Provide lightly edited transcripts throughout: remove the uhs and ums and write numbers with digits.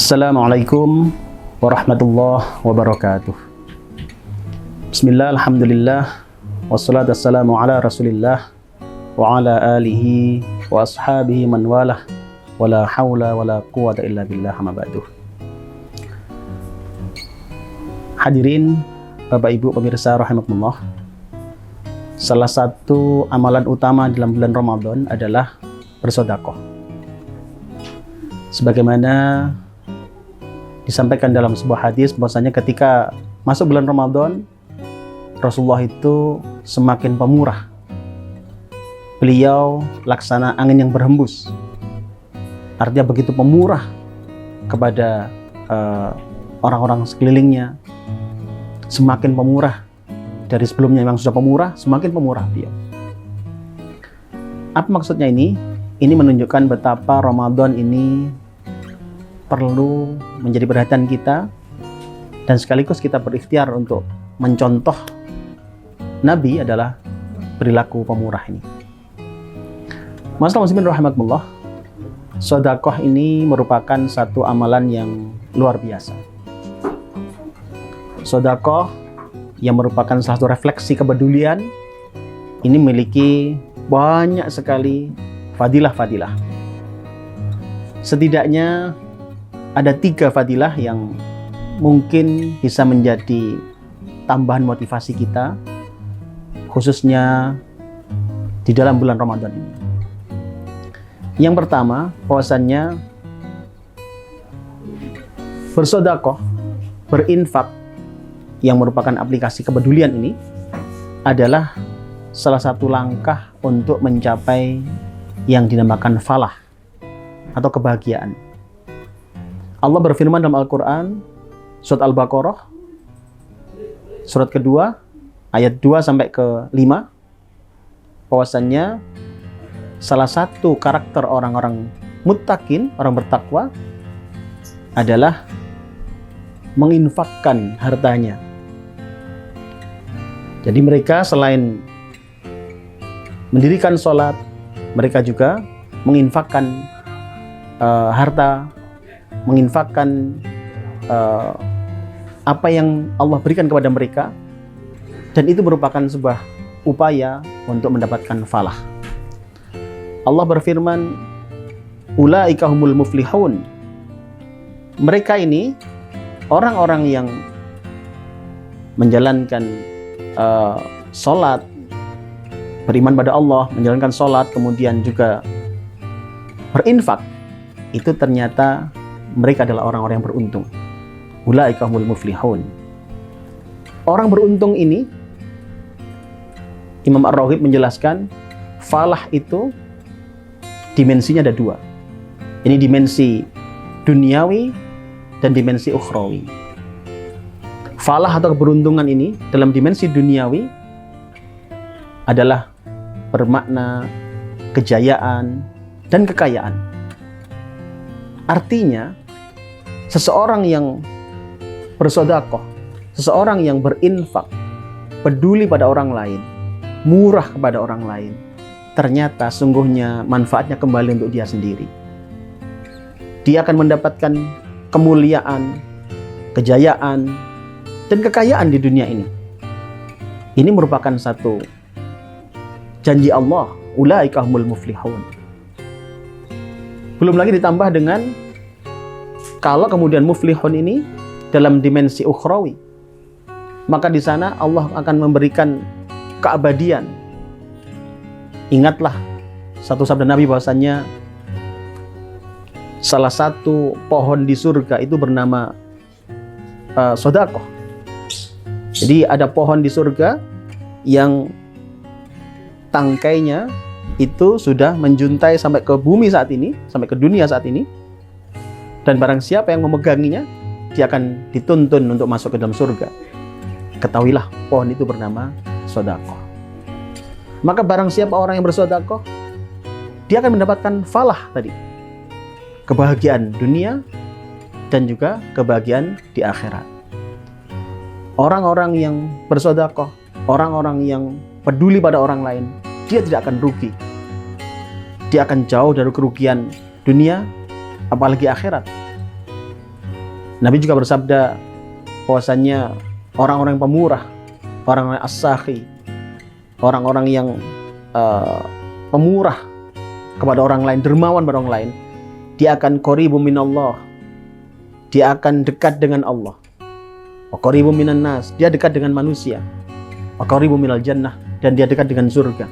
Assalamualaikum warahmatullahi wabarakatuh. Bismillah, alhamdulillah, wassalatu wassalamu ala rasulillah wa ala alihi wa ashabihi man walah, wala hawla wala quwata illa billah, amma ba'du. Hadirin Bapak Ibu pemirsa rahimakumullah, salah satu amalan utama dalam bulan Ramadan adalah bersedekah. Sebagaimana disampaikan dalam sebuah hadis bahwasanya ketika masuk bulan Ramadan, Rasulullah itu semakin pemurah. Beliau laksana angin yang berhembus. Artinya begitu pemurah kepada orang-orang sekelilingnya. Semakin pemurah. Dari sebelumnya memang sudah pemurah, semakin pemurah beliau. Apa maksudnya ini? Ini menunjukkan betapa Ramadan ini perlu menjadi perhatian kita, dan sekaligus kita berikhtiar untuk mencontoh Nabi adalah perilaku pemurah ini. Masalah muslimin rahimakumullah, sedekah ini merupakan satu amalan yang luar biasa. Sedekah yang merupakan salah satu refleksi kepedulian ini memiliki banyak sekali fadilah-fadilah. Setidaknya ada 3 fadilah yang mungkin bisa menjadi tambahan motivasi kita, khususnya di dalam bulan Ramadan ini. Yang pertama, bahwasannya bersedekah, berinfak yang merupakan aplikasi kepedulian ini adalah salah satu langkah untuk mencapai yang dinamakan falah atau kebahagiaan. Allah berfirman dalam Al-Quran, surat Al-Baqarah, surat kedua, ayat 2 sampai ke 5, bahwasannya salah satu karakter orang-orang muttaqin, orang bertakwa, adalah menginfakkan hartanya. Jadi mereka selain mendirikan sholat, mereka juga menginfakkan harta, menginfakkan apa yang Allah berikan kepada mereka, dan itu merupakan sebuah upaya untuk mendapatkan falah. Allah berfirman, ulaika humul muflihun. Mereka ini orang-orang yang menjalankan sholat, beriman pada Allah, menjalankan sholat, kemudian juga berinfak, itu ternyata mereka adalah orang-orang yang beruntung. Ulaika humul muflihun. Orang beruntung ini, Imam Ar-Raghib menjelaskan, falah itu dimensinya ada 2. Ini dimensi duniawi dan dimensi ukhrawi. Falah atau keberuntungan ini dalam dimensi duniawi adalah bermakna kejayaan dan kekayaan. Artinya, seseorang yang bersedekah, seseorang yang berinfak, peduli pada orang lain, murah kepada orang lain, ternyata sungguhnya manfaatnya kembali untuk dia sendiri. Dia akan mendapatkan kemuliaan, kejayaan, dan kekayaan di dunia ini. Ini merupakan satu janji Allah, ulaika humul muflihun. Belum lagi ditambah dengan kalau kemudian muflihun ini dalam dimensi ukhrawi, maka di sana Allah akan memberikan keabadian. Ingatlah satu sabda Nabi bahwasannya salah satu pohon di surga itu bernama sedekah. Jadi ada pohon di surga yang tangkainya itu sudah menjuntai sampai ke bumi saat ini, sampai ke dunia saat ini. Dan barang siapa yang memeganginya, dia akan dituntun untuk masuk ke dalam surga. Ketahuilah, pohon itu bernama sedekah. Maka barang siapa orang yang bersedekah, dia akan mendapatkan falah tadi. Kebahagiaan dunia dan juga kebahagiaan di akhirat. Orang-orang yang bersedekah, orang-orang yang peduli pada orang lain, dia tidak akan rugi. Dia akan jauh dari kerugian dunia, apalagi akhirat. Nabi juga bersabda bahwasannya orang-orang yang pemurah, orang-orang as-sakhi, orang-orang yang pemurah kepada orang lain, dermawan pada orang lain, dia akan qaribun minallah, dia akan dekat dengan Allah. Wa qaribun minan nas, dia dekat dengan manusia. Wa qaribun minal jannah, dan dia dekat dengan surga.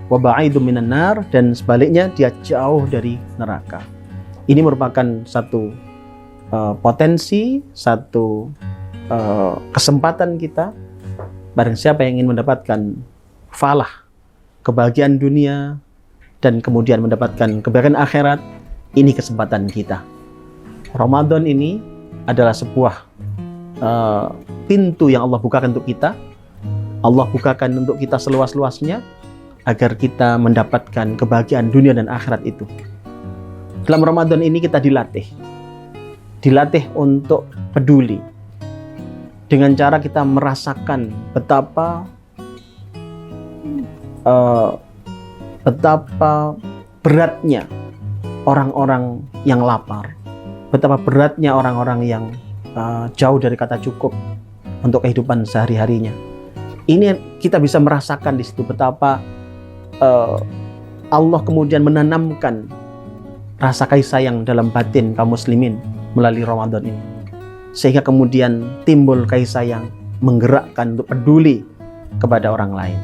Wa ba'idun minan nar, dan sebaliknya dia jauh dari neraka. Ini merupakan satu potensi, satu kesempatan kita. Barang siapa yang ingin mendapatkan falah, kebahagiaan dunia, dan kemudian mendapatkan kebahagiaan akhirat, ini kesempatan kita. Ramadan ini adalah sebuah pintu yang Allah bukakan untuk kita. Allah bukakan untuk kita seluas-luasnya agar kita mendapatkan kebahagiaan dunia dan akhirat itu. Dalam Ramadan ini kita dilatih untuk peduli, dengan cara kita merasakan betapa beratnya orang-orang yang lapar, betapa beratnya orang-orang yang jauh dari kata cukup untuk kehidupan sehari-harinya. Ini kita bisa merasakan di situ betapa Allah kemudian menanamkan rasa kasih sayang dalam batin kaum muslimin melalui Ramadan ini, sehingga kemudian timbul kasih sayang menggerakkan untuk peduli kepada orang lain.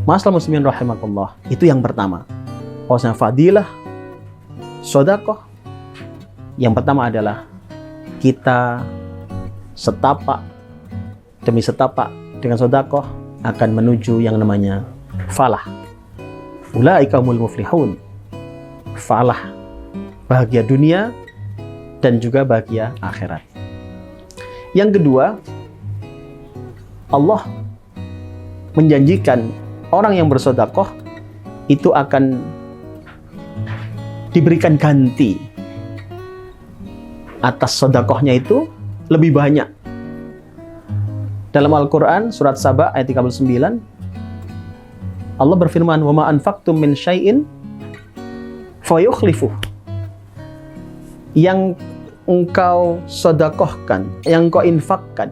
Ma'asyiral muslimin rahimakumullah, itu yang pertama. Bahwasanya fadilah sedekah yang pertama adalah kita setapak demi setapak dengan sedekah akan menuju yang namanya falah. Ulaika humul muflihun. Falah, bahagia dunia dan juga bahagia akhirat. Yang kedua, Allah menjanjikan orang yang bersedekah itu akan diberikan ganti atas sedekahnya itu lebih banyak. Dalam Al-Quran surat Saba ayat 39, Allah berfirman, "Wa ma anfaqtum min syai'in fayukhlifuh." Yang engkau sedekahkan, yang engkau infakkan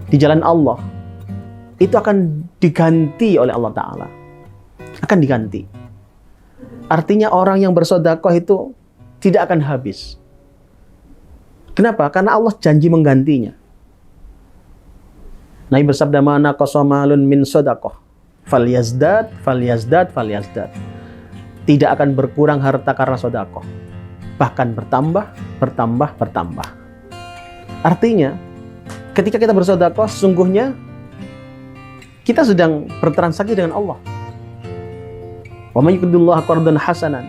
di jalan Allah, itu akan diganti oleh Allah Ta'ala. Akan diganti. Artinya orang yang bersedekah itu tidak akan habis. Kenapa? Karena Allah janji menggantinya. Nabi bersabda, "Mana qasamalun min sedekah, falyazdad, falyazdad, falyazdad." Tidak akan berkurang harta karena sedekah. Bahkan bertambah, bertambah, bertambah. Artinya, ketika kita bersedekah, sesungguhnya kita sedang bertransaksi dengan Allah. Wa may yuqridullaha qardan hasanan.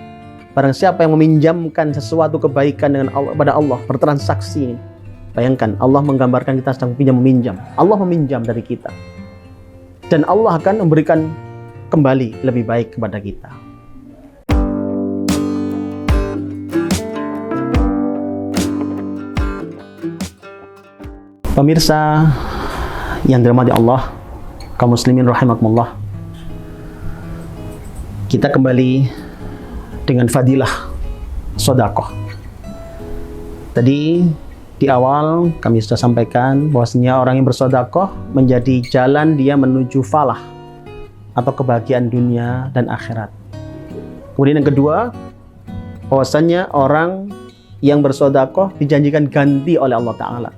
Barang siapa yang meminjamkan sesuatu kebaikan dengan Allah, pada Allah, bertransaksi. Bayangkan, Allah menggambarkan kita sedang meminjam. Allah meminjam dari kita. Dan Allah akan memberikan kembali lebih baik kepada kita. Pemirsa yang dirahmati Allah, kaum muslimin rahimakumullah, kita kembali dengan fadilah sedekah. Tadi di awal kami sudah sampaikan bahwasanya orang yang bersedekah menjadi jalan dia menuju falah atau kebahagiaan dunia dan akhirat. Kemudian yang kedua, bahwasanya orang yang bersedekah dijanjikan ganti oleh Allah Ta'ala.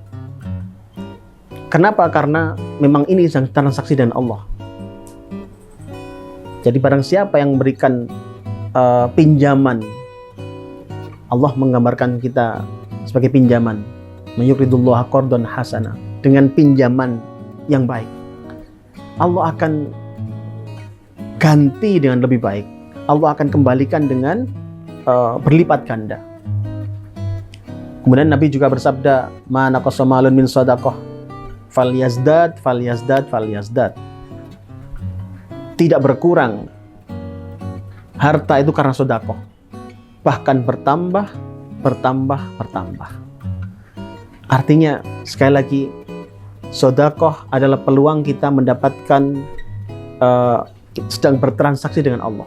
Kenapa? Karena memang ini sedang transaksi dengan Allah. Jadi barang siapa yang memberikan pinjaman, Allah menggambarkan kita sebagai pinjaman. Mayuqridullaha qardan hasana, dengan pinjaman yang baik, Allah akan ganti dengan lebih baik. Allah akan kembalikan dengan berlipat ganda. Kemudian Nabi juga bersabda, "Ma naqasa malun min shadaqah, falyazdad, falyazdad, falyazdad." Tidak berkurang harta itu karena sedekah, bahkan bertambah, bertambah, bertambah. Artinya, sekali lagi, sedekah adalah peluang kita mendapatkan sedang bertransaksi dengan Allah.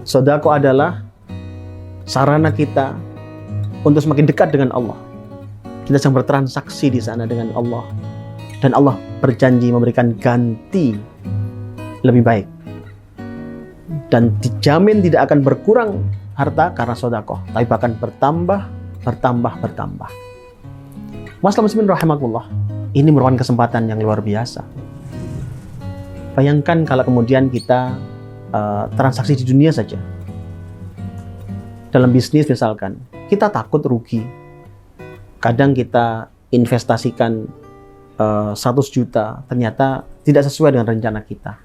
Sedekah adalah sarana kita untuk semakin dekat dengan Allah. Kita sedang bertransaksi di sana dengan Allah. Dan Allah berjanji memberikan ganti lebih baik. Dan dijamin tidak akan berkurang harta karena sedekah, tapi bahkan bertambah. Muslimin rahimakumullah, ini merupakan kesempatan yang luar biasa. Bayangkan kalau kemudian kita transaksi di dunia saja. Dalam bisnis misalkan, kita takut rugi. Kadang kita investasikan 100 juta, ternyata tidak sesuai dengan rencana kita.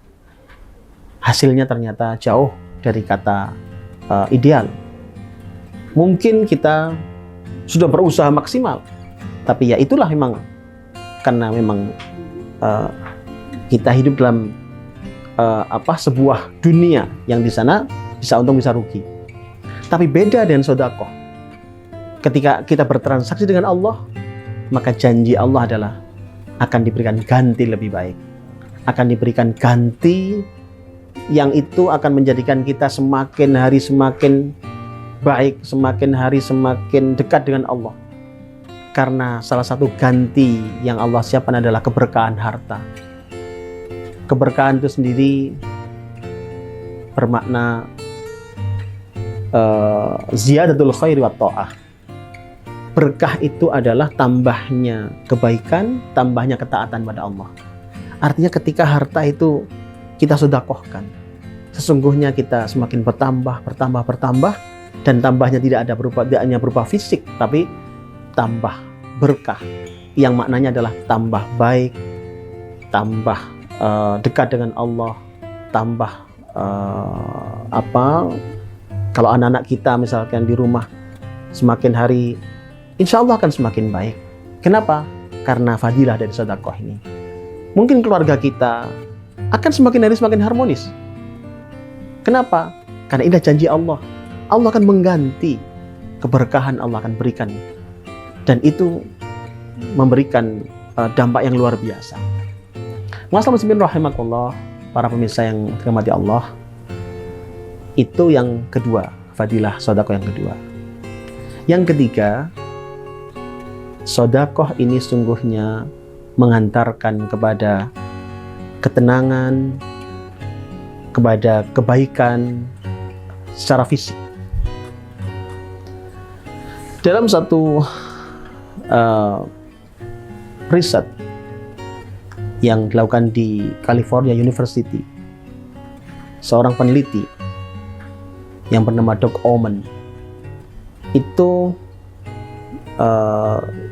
Hasilnya ternyata jauh dari kata ideal. Mungkin kita sudah berusaha maksimal, tapi ya itulah memang, karena memang kita hidup dalam sebuah dunia yang di sana bisa untung bisa rugi. Tapi beda dengan sedekah. Ketika kita bertransaksi dengan Allah, maka janji Allah adalah akan diberikan ganti lebih baik. Akan diberikan ganti yang itu akan menjadikan kita semakin hari semakin baik, semakin hari semakin dekat dengan Allah. Karena salah satu ganti yang Allah siapkan adalah keberkahan harta. Keberkahan itu sendiri bermakna ziyadatul khairi wa ta'ah. Berkah itu adalah tambahnya kebaikan, tambahnya ketaatan pada Allah. Artinya ketika harta itu kita sedekahkan, sesungguhnya kita semakin bertambah, dan tambahnya tidak hanya berupa fisik, tapi tambah berkah, yang maknanya adalah tambah baik, tambah dekat dengan Allah, tambah kalau anak-anak kita misalkan di rumah semakin hari insya Allah akan semakin baik. Kenapa? Karena fadilah dari sedekah ini. Mungkin keluarga kita akan semakin hari semakin harmonis. Kenapa? Karena ini janji Allah. Allah akan mengganti, keberkahan Allah akan berikan, dan itu memberikan dampak yang luar biasa. Muslimin rahimakumullah, para pemirsa yang dirahmati Allah, itu yang kedua, fadilah sedekah yang kedua. Yang ketiga, sedekah ini sungguhnya mengantarkan kepada ketenangan, kepada kebaikan secara fisik. Dalam satu riset yang dilakukan di California University, seorang peneliti yang bernama Doug Omen itu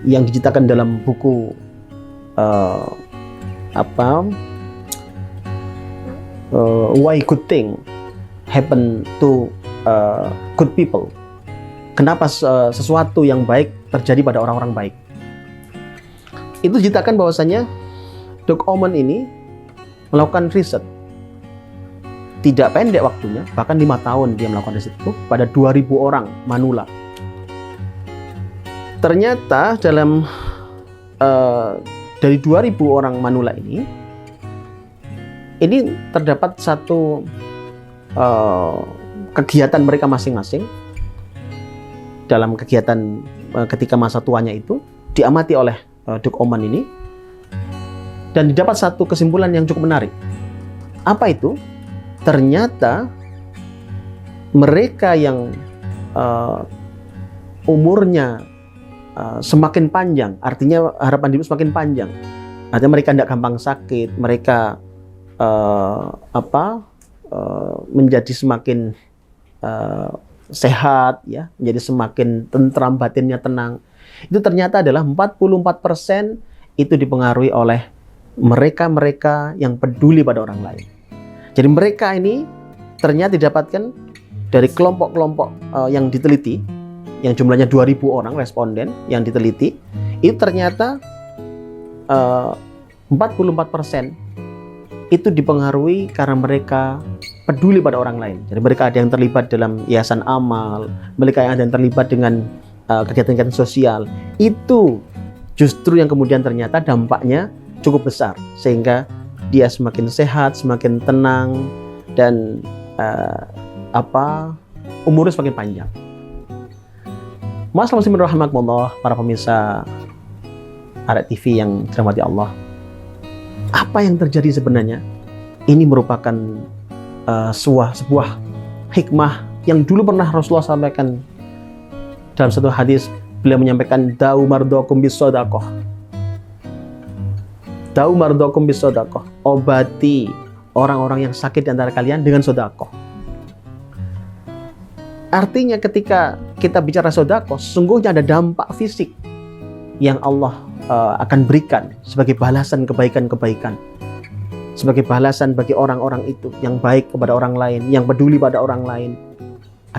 yang diceritakan dalam buku Why Good Thing Happen to Good People. Kenapa sesuatu yang baik terjadi pada orang-orang baik? Itu diceritakan bahwasanya Doug Omen ini melakukan riset tidak pendek waktunya, bahkan 5 tahun dia melakukan riset itu pada 2.000 orang manula. Ternyata dalam dari 2.000 orang manula ini terdapat satu kegiatan mereka masing-masing. Dalam kegiatan ketika masa tuanya itu diamati oleh Doug Omen ini, dan didapat satu kesimpulan yang cukup menarik. Apa itu? Ternyata mereka yang umurnya semakin panjang, artinya harapan hidup semakin panjang, artinya mereka tidak gampang sakit, mereka menjadi semakin sehat, ya, menjadi semakin tentram, batinnya tenang. Itu ternyata adalah 44% itu dipengaruhi oleh mereka-mereka yang peduli pada orang lain. Jadi mereka ini ternyata didapatkan dari kelompok-kelompok yang diteliti, yang jumlahnya 2.000 orang responden yang diteliti, itu ternyata 44% itu dipengaruhi karena mereka peduli pada orang lain. Jadi mereka ada yang terlibat dalam yayasan amal, mereka ada yang terlibat dengan kegiatan-kegiatan sosial. Itu justru yang kemudian ternyata dampaknya cukup besar, sehingga dia semakin sehat, semakin tenang, dan umurnya semakin panjang. Mas muslimin rahimakumullah, para pemirsa Arek TV yang dirahmati Allah. Apa yang terjadi sebenarnya? Ini merupakan sebuah hikmah yang dulu pernah Rasulullah sampaikan dalam satu hadis. Beliau menyampaikan, da'u mardokum bisodaqoh. Da'u mardokum bisodaqoh. Obati orang-orang yang sakit di antara kalian dengan sodakoh. Artinya ketika kita bicara sodakoh, sesungguhnya ada dampak fisik yang Allah akan berikan sebagai balasan kebaikan-kebaikan, sebagai balasan bagi orang-orang itu yang baik kepada orang lain, yang peduli pada orang lain,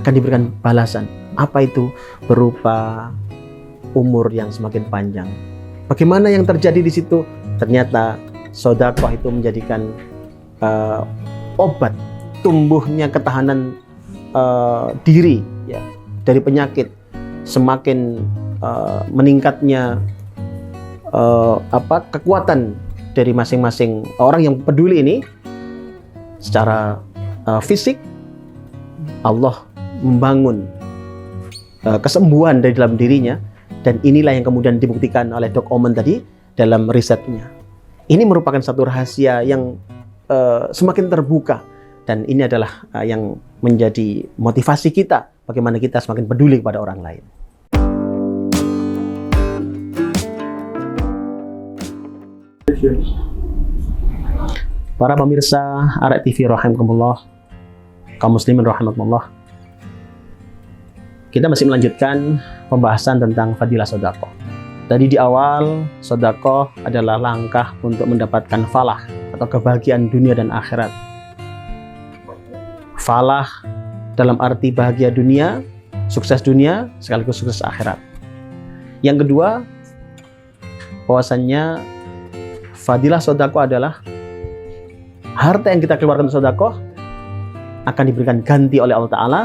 akan diberikan balasan. Apa itu? Berupa umur yang semakin panjang. Bagaimana yang terjadi di situ? Ternyata sodakoh itu menjadikan obat tumbuhnya ketahanan diri ya dari penyakit, semakin meningkatnya kekuatan dari masing-masing orang yang peduli ini secara fisik. Allah membangun kesembuhan dari dalam dirinya, dan inilah yang kemudian dibuktikan oleh Dok Oman tadi dalam risetnya. Ini merupakan satu rahasia yang semakin terbuka, dan ini adalah yang menjadi motivasi kita bagaimana kita semakin peduli kepada orang lain. Para pemirsa Arek TV rahimakumullah, kaum muslimin rahimakumullah, kita masih melanjutkan pembahasan tentang fadilah sedekah. Tadi di awal, sedekah adalah langkah untuk mendapatkan falah atau kebahagiaan dunia dan akhirat. Falah dalam arti bahagia dunia, sukses dunia, sekaligus sukses akhirat. Yang kedua, bahwasannya fadilah sedekah adalah harta yang kita keluarkan untuk sedekah akan diberikan ganti oleh Allah Ta'ala,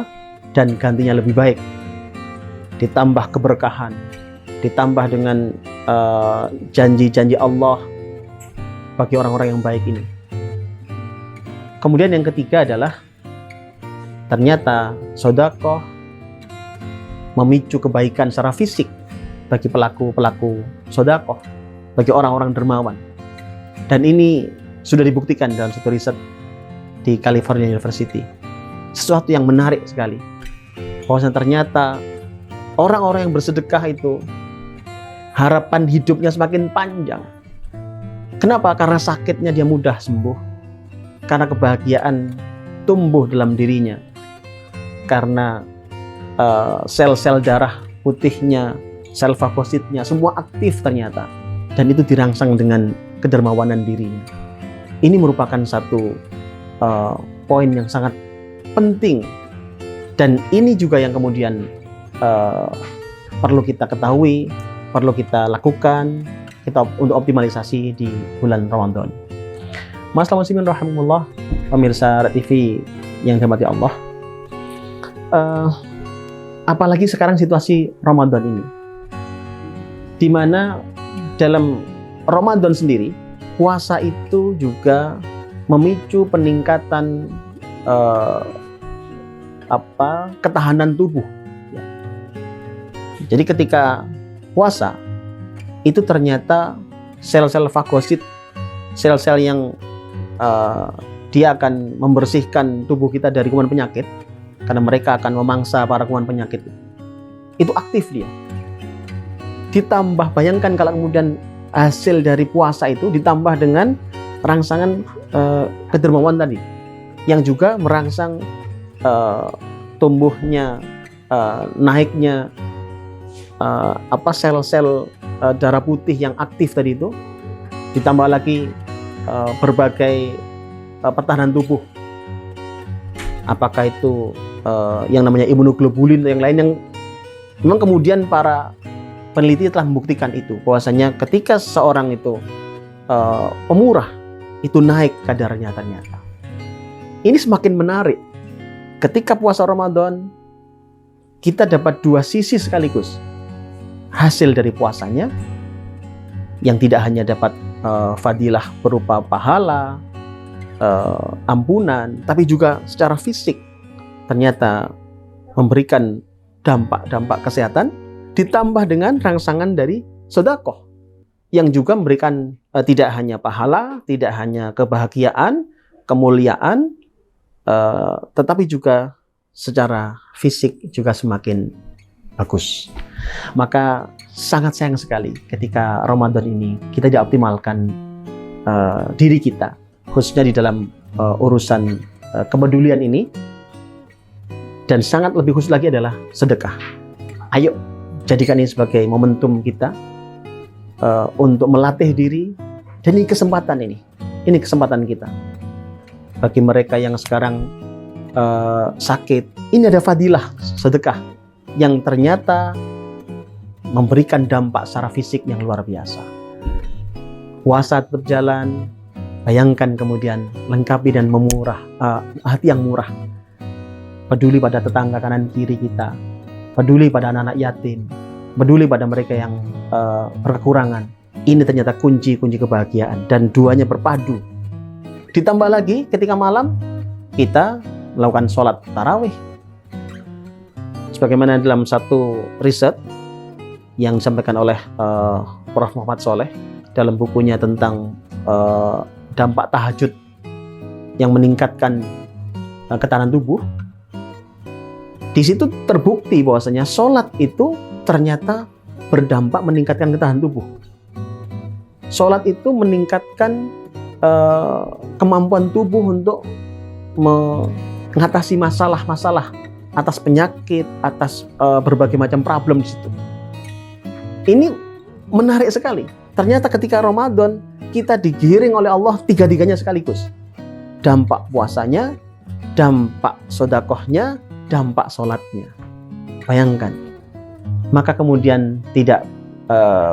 dan gantinya lebih baik, ditambah keberkahan, ditambah dengan janji-janji Allah bagi orang-orang yang baik ini. Kemudian yang ketiga adalah ternyata sedekah memicu kebaikan secara fisik bagi pelaku-pelaku sedekah, bagi orang-orang dermawan. Dan ini sudah dibuktikan dalam satu riset di California University. Sesuatu yang menarik sekali, bahwasanya ternyata orang-orang yang bersedekah itu harapan hidupnya semakin panjang. Kenapa? Karena sakitnya dia mudah sembuh, karena kebahagiaan tumbuh dalam dirinya, karena sel-sel darah putihnya, sel fagositnya semua aktif ternyata, dan itu dirangsang dengan kedermawanan dirinya. Ini merupakan satu poin yang sangat penting, dan ini juga yang kemudian perlu kita ketahui, perlu kita lakukan untuk optimalisasi di bulan Ramadan. Mas muslimin rahimahullah, pemirsa TV yang dirahmati Allah, apalagi sekarang situasi Ramadan ini, di mana dalam Ramadan sendiri puasa itu juga memicu peningkatan ketahanan tubuh. Jadi ketika puasa itu ternyata sel-sel fagosit, sel-sel yang dia akan membersihkan tubuh kita dari kuman penyakit, karena mereka akan memangsa para kuman penyakit, itu aktif dia. Ditambah, bayangkan kalau kemudian hasil dari puasa itu ditambah dengan rangsangan kedermawan tadi, yang juga merangsang tumbuhnya, naiknya sel-sel darah putih yang aktif tadi itu, ditambah lagi berbagai pertahanan tubuh, apakah itu yang namanya imunoglobulin atau yang lain, yang memang kemudian para peneliti telah membuktikan itu, bahwasanya ketika seseorang itu pemurah, itu naik kadarnya ternyata. Ini semakin menarik. Ketika puasa Ramadan, kita dapat dua sisi sekaligus. Hasil dari puasanya, yang tidak hanya dapat fadilah berupa pahala, ampunan, tapi juga secara fisik ternyata memberikan dampak-dampak kesehatan ditambah dengan rangsangan dari sedekah yang juga memberikan tidak hanya pahala, tidak hanya kebahagiaan, kemuliaan, tetapi juga secara fisik juga semakin bagus. Maka sangat sayang sekali ketika Ramadan ini kita tidak optimalkan diri kita, khususnya di dalam urusan kepedulian ini. Dan sangat lebih khusus lagi adalah sedekah. Ayo jadikan ini sebagai momentum kita untuk melatih diri, dan ini kesempatan kita. Bagi mereka yang sekarang sakit, ini ada fadilah sedekah yang ternyata memberikan dampak secara fisik yang luar biasa. Puasa tetap jalan, bayangkan kemudian lengkapi dan memurah, hati yang murah, peduli pada tetangga kanan kiri kita, peduli pada anak-anak yatim, peduli pada mereka yang berkekurangan. Ini ternyata kunci kebahagiaan, dan duanya berpadu. Ditambah lagi ketika malam kita melakukan sholat tarawih. Sebagaimana dalam satu riset yang disampaikan oleh Prof. Muhammad Soleh dalam bukunya tentang dampak tahajud yang meningkatkan ketahanan tubuh, di situ terbukti bahwasanya sholat itu ternyata berdampak meningkatkan ketahanan tubuh. Sholat itu meningkatkan kemampuan tubuh untuk mengatasi masalah-masalah atas penyakit, atas berbagai macam problem di situ. Ini menarik sekali. Ternyata ketika Ramadan kita digiring oleh Allah tiga-tiganya sekaligus. Dampak puasanya, dampak sedekahnya, dampak sholatnya. Bayangkan. Maka kemudian tidak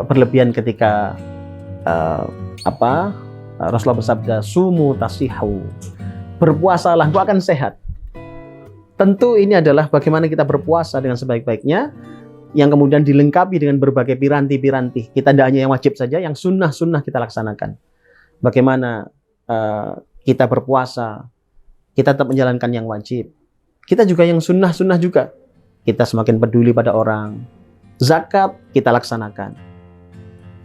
berlebihan ketika Rasulullah bersabda, sumu tasihu, berpuasalah, engkau akan sehat. Tentu ini adalah bagaimana kita berpuasa dengan sebaik-baiknya, yang kemudian dilengkapi dengan berbagai piranti-piranti. Kita tidak hanya yang wajib saja, yang sunnah-sunnah kita laksanakan. Bagaimana kita berpuasa, kita tetap menjalankan yang wajib. Kita juga yang sunnah-sunnah juga. Kita semakin peduli pada orang. Zakat kita laksanakan.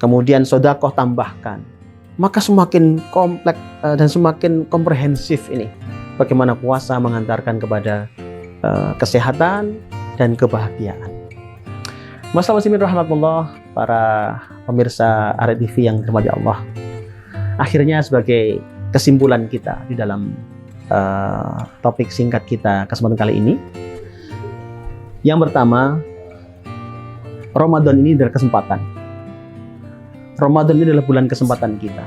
Kemudian sedekah tambahkan. Maka semakin kompleks dan semakin komprehensif ini. Bagaimana puasa mengantarkan kepada kesehatan dan kebahagiaan. Masyaallah rahmatullah, para pemirsa Arek TV yang dirahmati Allah. Akhirnya sebagai kesimpulan kita di dalam topik singkat kita kesempatan kali ini, yang pertama, Ramadan ini adalah kesempatan. Ramadan ini adalah bulan kesempatan kita.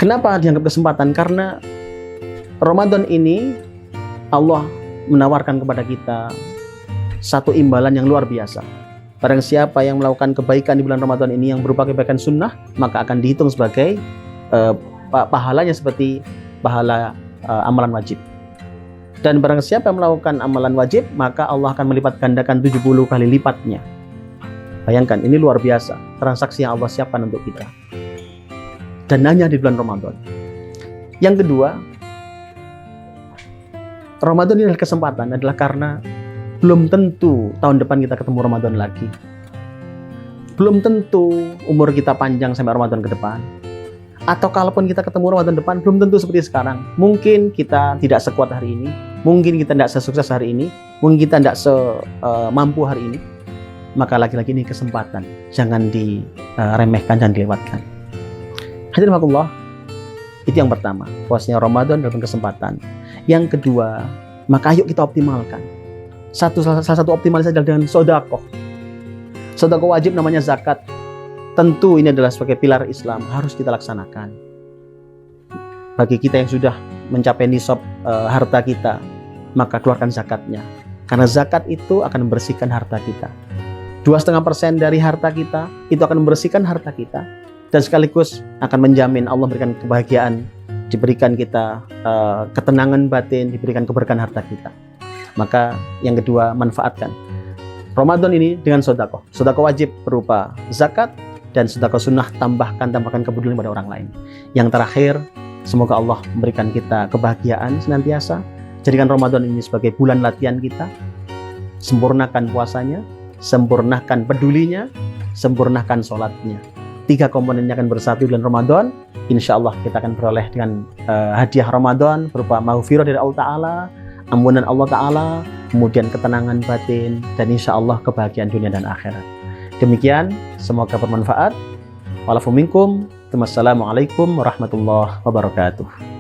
Kenapa dianggap kesempatan? Karena Ramadan ini Allah menawarkan kepada kita satu imbalan yang luar biasa. Barang siapa yang melakukan kebaikan di bulan Ramadan ini yang berupa kebaikan sunnah, maka akan dihitung sebagai pahalanya seperti pahala amalan wajib. Dan barang siapa yang melakukan amalan wajib, maka Allah akan melipat gandakan 70 kali lipatnya. Bayangkan, ini luar biasa transaksi yang Allah siapkan untuk kita. Dan hanya di bulan Ramadan. Yang kedua, Ramadan ini adalah kesempatan, adalah karena belum tentu tahun depan kita ketemu Ramadan lagi. Belum tentu umur kita panjang sampai Ramadan ke depan. Atau kalaupun kita ketemu Ramadan depan, belum tentu seperti sekarang. Mungkin kita tidak sekuat hari ini, mungkin kita tidak sesukses hari ini, mungkin kita tidak semampu hari ini. Maka lagi-lagi ini kesempatan, jangan diremehkan, jangan dilewatkan. Hadirin rahimakumullah, itu yang pertama, bahwasanya Ramadan adalah kesempatan. Yang kedua, maka ayo kita optimalkan. Salah satu optimalisasi adalah dengan sedekah. Sedekah wajib namanya zakat. Tentu ini adalah sebagai pilar Islam, harus kita laksanakan. Bagi kita yang sudah mencapai nisab harta kita, maka keluarkan zakatnya. Karena zakat itu akan membersihkan harta kita. 2,5% dari harta kita itu akan membersihkan harta kita, dan sekaligus akan menjamin Allah memberikan kebahagiaan, diberikan kita ketenangan batin, diberikan keberkahan harta kita. Maka yang kedua, manfaatkan Ramadan ini dengan sedekah. Sedekah wajib berupa zakat, dan sedekah sunnah tambahkan kepedulian pada orang lain. Yang terakhir, semoga Allah memberikan kita kebahagiaan senantiasa. Jadikan Ramadan ini sebagai bulan latihan kita. Sempurnakan puasanya, sempurnakan pedulinya, sempurnakan sholatnya. 3 komponennya akan bersatu bulan Ramadan. Insya Allah kita akan beroleh dengan hadiah Ramadan berupa maghfirah dari Allah Ta'ala, ampunan Allah Ta'ala, kemudian ketenangan batin, dan insya Allah kebahagiaan dunia dan akhirat. Demikian, semoga bermanfaat. Walafu minkum. Wassalamualaikum warahmatullahi wabarakatuh.